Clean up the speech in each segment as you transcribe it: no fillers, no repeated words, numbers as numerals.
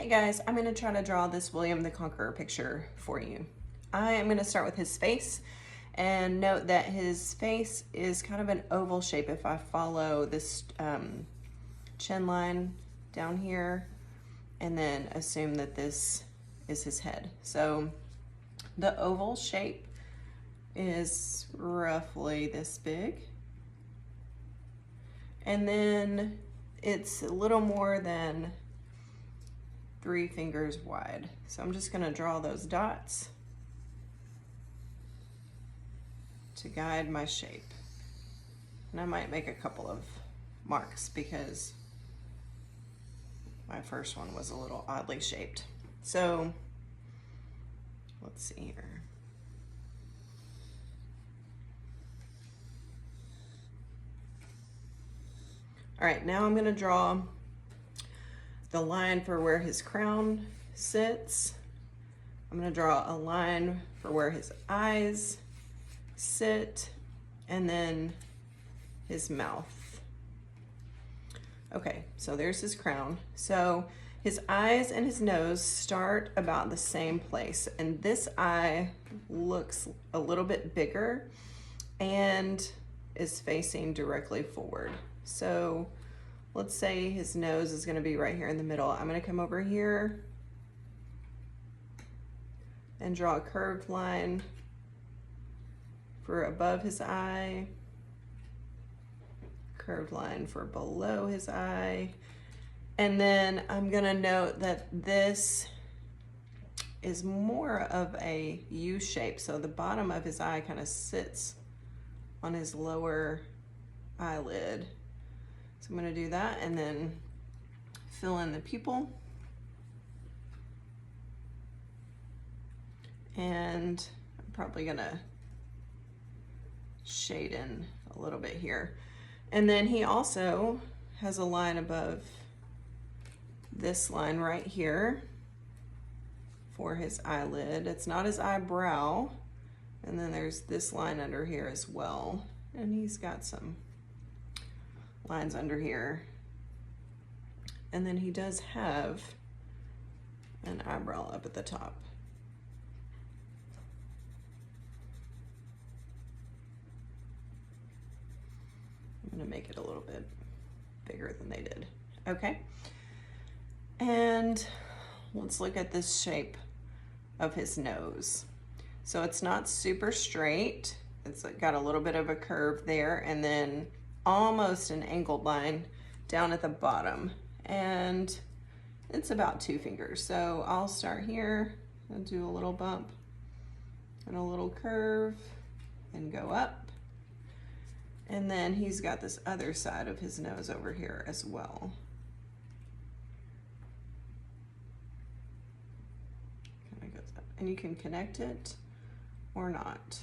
Hey guys, I'm going to try to draw this William the Conqueror picture for you. I am going to start with his face and note that his face is kind of an oval shape if I follow this chin line down here and then assume that this is his head. So the oval shape is roughly this big. And then it's a little more than 3 fingers wide. So I'm just going to draw those dots to guide my shape. And I might make a couple of marks because my first one was a little oddly shaped. So let's see here. All right, now I'm going to draw the line for where his crown sits. I'm going to draw a line for where his eyes sit, and then his mouth. Okay, so there's his crown. So his eyes and his nose start about the same place, and this eye looks a little bit bigger and is facing directly forward. So let's say his nose is going to be right here in the middle. I'm going to come over here and draw a curved line for above his eye, curved line for below his eye, and then I'm going to note that this is more of a U shape, so the bottom of his eye kind of sits on his lower eyelid. So I'm going to do that and then fill in the pupil. And I'm probably going to shade in a little bit here. And then he also has a line above this line right here for his eyelid. It's not his eyebrow. And then there's this line under here as well. And he's got some lines under here. And then he does have an eyebrow up at the top. I'm going to make it a little bit bigger than they did. Okay. And let's look at this shape of his nose. So it's not super straight. It's got a little bit of a curve there, and then almost an angled line down at the bottom, and it's about 2 fingers. So I'll start here and do a little bump and a little curve and go up. And then he's got this other side of his nose over here as well. Kind of goes up. And you can connect it or not.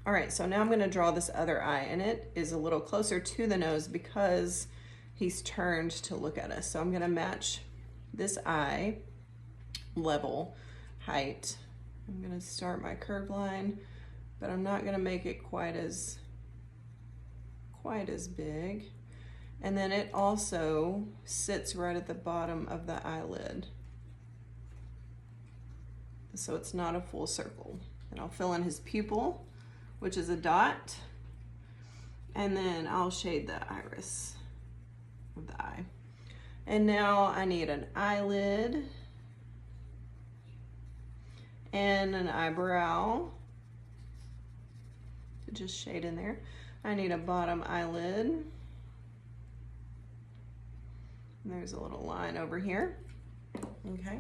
All right, so now I'm going to draw this other eye, and it is a little closer to the nose because he's turned to look at us. So I'm going to match this eye level height. I'm going to start my curved line, but I'm not going to make it quite as big. And then it also sits right at the bottom of the eyelid. So it's not a full circle. And I'll fill in his pupil, which is a dot, and then I'll shade the iris of the eye. And now I need an eyelid and an eyebrow to just shade in there. I need a bottom eyelid. And there's a little line over here. Okay.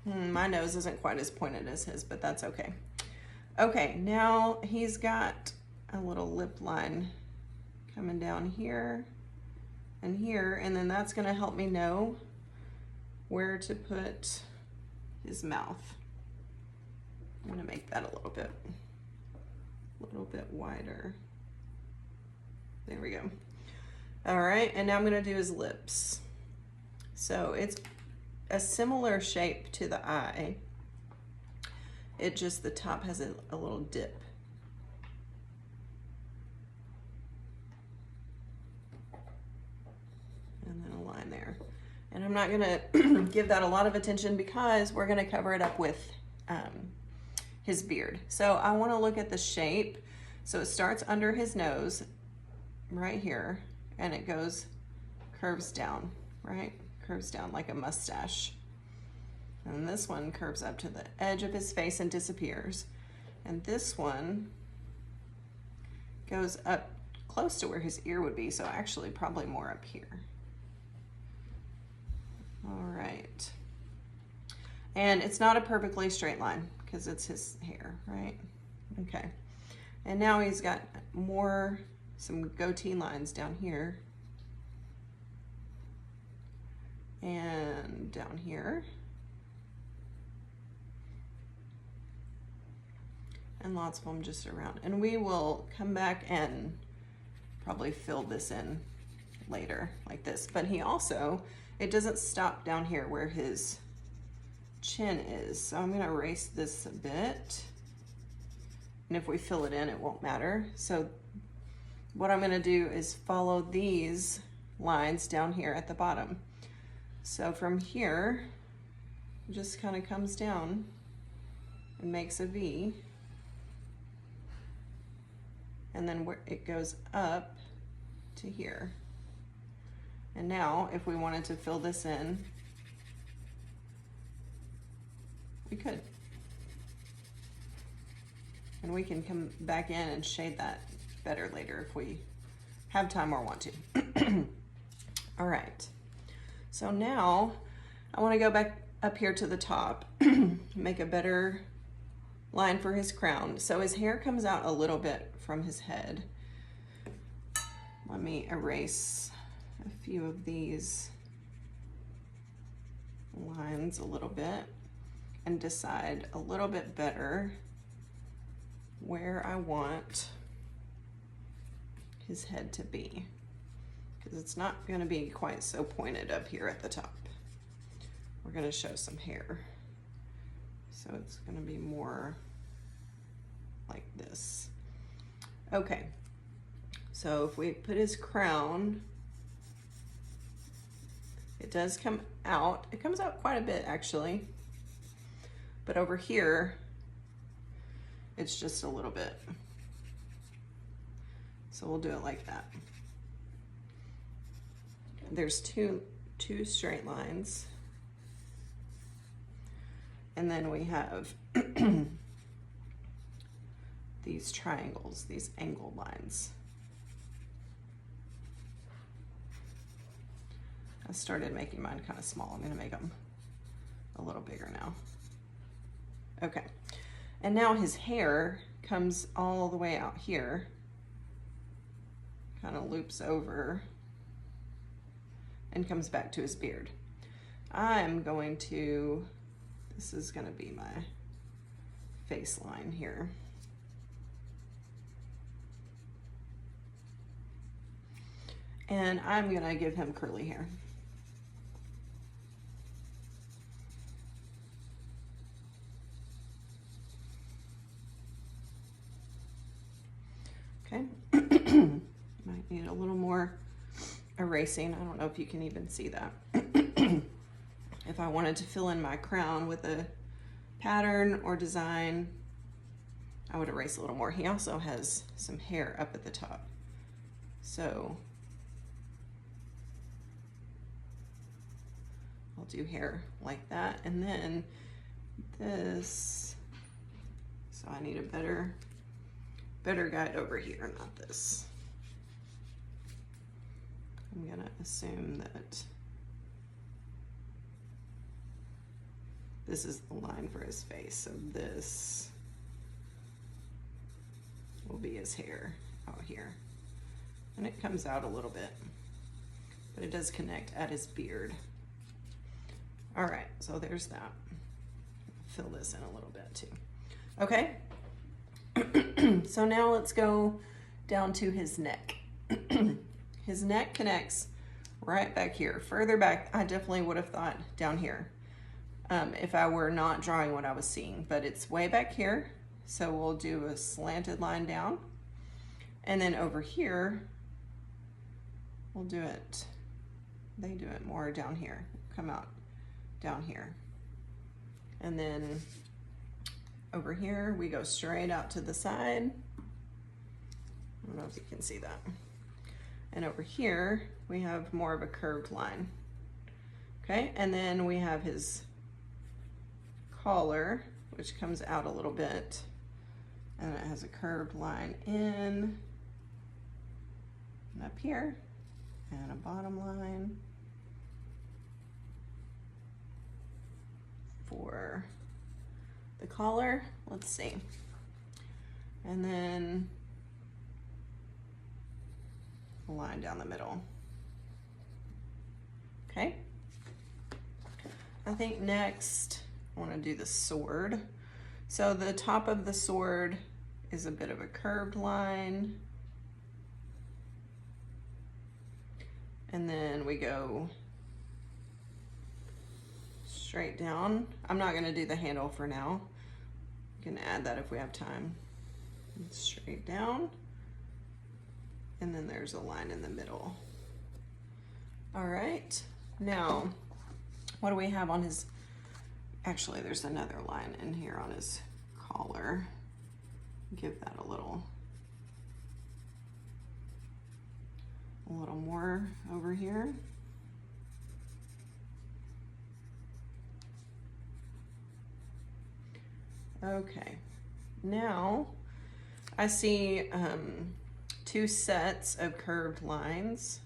My nose isn't quite as pointed as his, but that's okay. Okay, now he's got a little lip line coming down here and here, and then that's going to help me know where to put his mouth. I'm going to make that a little bit wider. There we go. All right, and now I'm going to do his lips. So it's a similar shape to the eye. It just, the top has a little dip. And then a line there. And I'm not gonna give that a lot of attention because we're gonna cover it up with his beard. So I wanna look at the shape. So it starts under his nose, right here, and it curves down, right? Curves down like a mustache. And this one curves up to the edge of his face and disappears. And this one goes up close to where his ear would be, so actually probably more up here. All right. And it's not a perfectly straight line because it's his hair, right? Okay. And now he's got some goatee lines down here. And down here. And lots of them just around. And we will come back and probably fill this in later like this. But he also, it doesn't stop down here where his chin is. So I'm gonna erase this a bit. And if we fill it in, it won't matter. So what I'm gonna do is follow these lines down here at the bottom. So from here, it just kind of comes down and makes a V. And then it goes up to here. And now if we wanted to fill this in, we could. And we can come back in and shade that better later if we have time or want to. All right. So now I want to go back up here to the top, make a better line for his crown. So his hair comes out a little bit from his head. Let me erase a few of these lines a little bit and decide a little bit better where I want his head to be, because it's not going to be quite so pointed up here at the top. We're going to show some hair, so it's going to be more like this. Okay, so if we put his crown, it does come out. It comes out quite a bit actually, but over here it's just a little bit. So we'll do it like that. There's two straight lines, and then we have these triangles, these angled lines. I started making mine kind of small. I'm going to make them a little bigger now. Okay, and now his hair comes all the way out here, kind of loops over and comes back to his beard. I'm going to, this is going to be my face line here. And I'm going to give him curly hair. Okay. Might need a little more erasing. I don't know if you can even see that. If I wanted to fill in my crown with a pattern or design, I would erase a little more. He also has some hair up at the top. So I'll do hair like that. And then this, so I need a better guide over here, not this. I'm gonna assume that this is the line for his face, so this will be his hair out here. And it comes out a little bit, but it does connect at his beard. All right, so there's that. Fill this in a little bit too. Okay, so now let's go down to his neck. His neck connects right back here. Further back, I definitely would have thought down here if I were not drawing what I was seeing, but it's way back here. So we'll do a slanted line down. And then over here, we'll do it they do it more down here, come out down here. And then over here, we go straight out to the side. I don't know if you can see that. And over here, we have more of a curved line. Okay, and then we have his collar, which comes out a little bit, and it has a curved line in and up here, and a bottom line for the collar. Let's see. And then a line down the middle. Okay. I think next I want to do the sword. So the top of the sword is a bit of a curved line. And then we go straight down. I'm not going to do the handle for now. We can add that if we have time. Straight down. And then there's a line in the middle. All right. Now, what do we have on his, actually there's another line in here on his collar. Give that a little more over here. Okay, now I see 2 sets of curved lines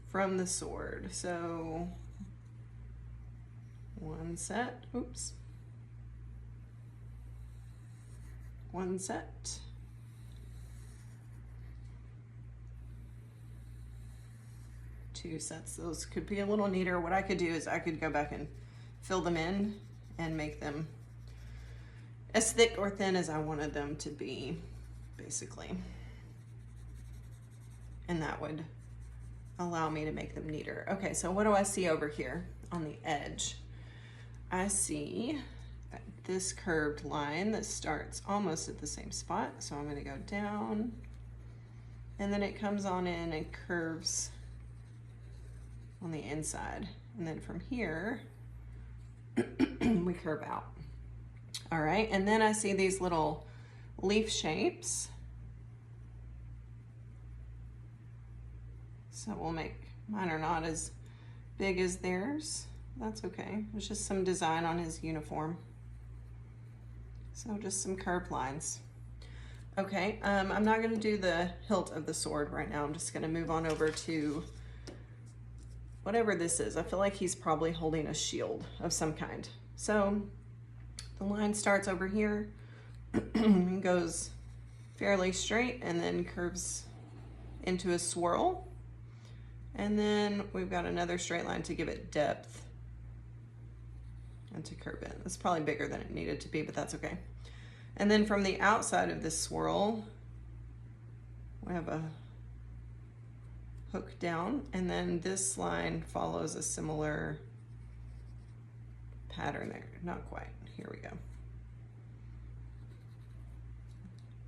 from the sword. So one set, oops, one set, two sets. Those could be a little neater. What I could do is I could go back and fill them in and make them as thick or thin as I wanted them to be, basically. And that would allow me to make them neater. Okay, so what do I see over here on the edge? I see this curved line that starts almost at the same spot. So I'm gonna go down, and then it comes on in and curves on the inside. And then from here, we curve out. All right, and then I see these little leaf shapes. So we'll make, mine are not as big as theirs. That's okay. It's just some design on his uniform. So just some curved lines. Okay, I'm not gonna do the hilt of the sword right now. I'm just gonna move on over to whatever this is. I feel like he's probably holding a shield of some kind. So the line starts over here and goes fairly straight and then curves into a swirl. And then we've got another straight line to give it depth and to curve in. It's probably bigger than it needed to be, but that's okay. And then from the outside of this swirl, we have a hook down, and then this line follows a similar pattern there. Not quite. Here we go.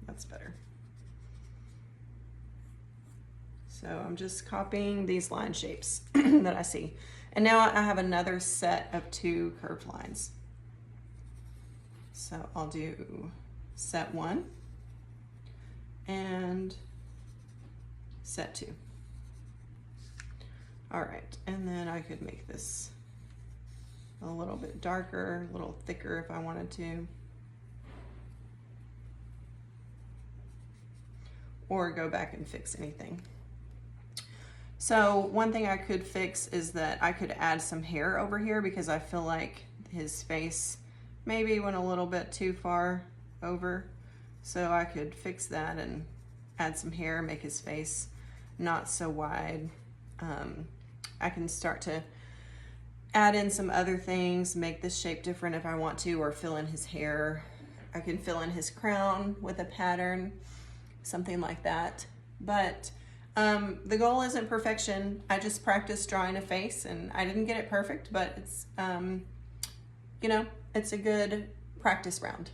That's better. So I'm just copying these line shapes that I see. And now I have another set of 2 curved lines. So I'll do set 1 and set 2. All right, and then I could make this a little bit darker, a little thicker if I wanted to. Or go back and fix anything. So one thing I could fix is that I could add some hair over here, because I feel like his face maybe went a little bit too far over. So I could fix that and add some hair, make his face not so wide. I can start to add in some other things, make this shape different if I want to, or fill in his hair. I can fill in his crown with a pattern, something like that. But the goal isn't perfection. I just practiced drawing a face, and I didn't get it perfect, but it's, you know, it's a good practice round.